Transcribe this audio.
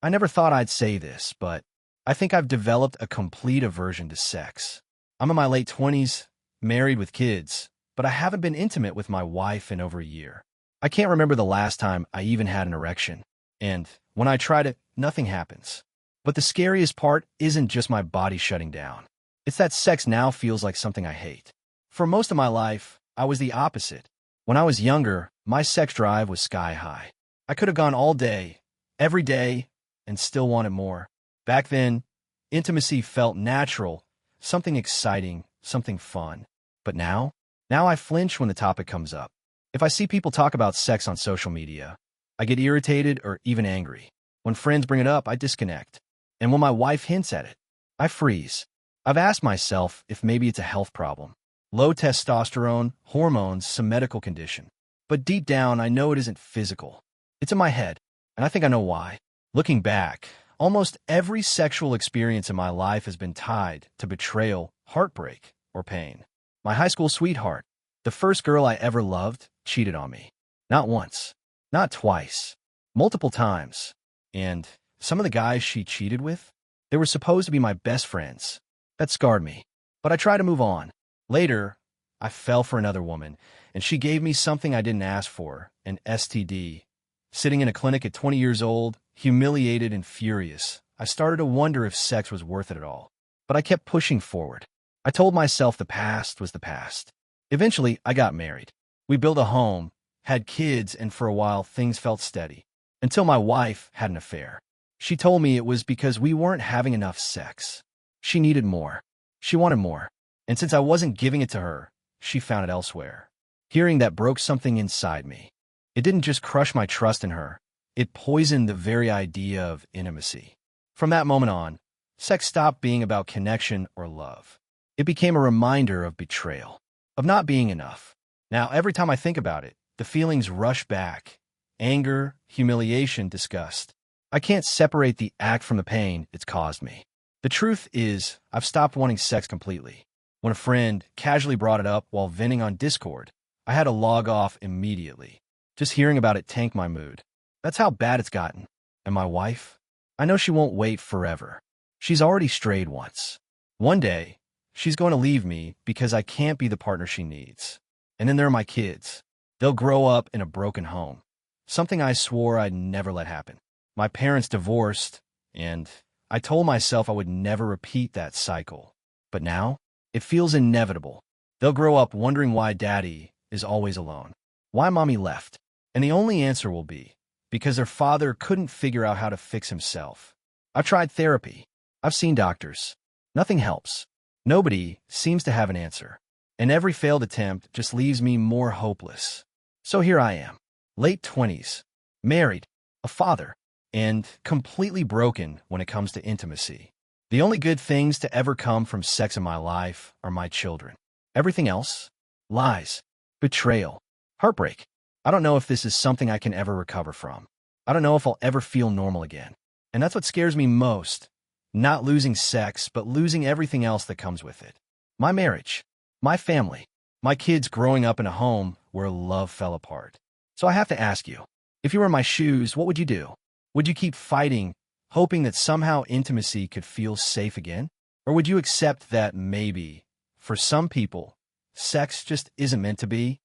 I never thought I'd say this, but I think I've developed a complete aversion to sex. I'm in my late 20s, married with kids, but I haven't been intimate with my wife in over a year. I can't remember the last time I even had an erection. And when I try to, nothing happens. But the scariest part isn't just my body shutting down. It's that sex now feels like something I hate. For most of my life, I was the opposite. When I was younger, my sex drive was sky high. I could have gone all day, every day, and still wanted more. Back then, intimacy felt natural, something exciting, something fun. But now I flinch when the topic comes up. If I see people talk about sex on social media, I get irritated or even angry. When friends bring it up, I disconnect. And when my wife hints at it, I freeze. I've asked myself if maybe it's a health problem. Low testosterone, hormones, some medical condition. But deep down, I know it isn't physical. It's in my head, and I think I know why. Looking back, almost every sexual experience in my life has been tied to betrayal, heartbreak, or pain. My high school sweetheart, the first girl I ever loved, cheated on me. Not once, not twice, multiple times. And some of the guys she cheated with, they were supposed to be my best friends. That scarred me. But I tried to move on. Later, I fell for another woman, and she gave me something I didn't ask for, an STD. Sitting in a clinic at 20 years old, humiliated and furious, I started to wonder if sex was worth it at all. But I kept pushing forward. I told myself the past was the past. Eventually, I got married. We built a home, had kids, and for a while, things felt steady. Until my wife had an affair. She told me it was because we weren't having enough sex. She needed more. She wanted more. And since I wasn't giving it to her, she found it elsewhere. Hearing that broke something inside me. It didn't just crush my trust in her. It poisoned the very idea of intimacy. From that moment on, sex stopped being about connection or love. It became a reminder of betrayal, of not being enough. Now, every time I think about it, the feelings rush back. Anger, humiliation, disgust. I can't separate the act from the pain it's caused me. The truth is, I've stopped wanting sex completely. When a friend casually brought it up while venting on Discord, I had to log off immediately. Just hearing about it tanked my mood. That's how bad it's gotten. And my wife? I know she won't wait forever. She's already strayed once. One day, she's going to leave me because I can't be the partner she needs. And then there are my kids. They'll grow up in a broken home. Something I swore I'd never let happen. My parents divorced, and I told myself I would never repeat that cycle. But now, it feels inevitable. They'll grow up wondering why daddy is always alone. Why mommy left. And the only answer will be, because their father couldn't figure out how to fix himself. I've tried therapy. I've seen doctors. Nothing helps. Nobody seems to have an answer. And every failed attempt just leaves me more hopeless. So here I am, late 20s, married, a father, and completely broken when it comes to intimacy. The only good things to ever come from sex in my life are my children. Everything else? Lies, betrayal, heartbreak. I don't know if this is something I can ever recover from. I don't know if I'll ever feel normal again. And that's what scares me most. Not losing sex, but losing everything else that comes with it. My marriage, my family, my kids growing up in a home where love fell apart. So I have to ask you, if you were in my shoes, what would you do? Would you keep fighting, hoping that somehow intimacy could feel safe again? Or would you accept that maybe, for some people, sex just isn't meant to be?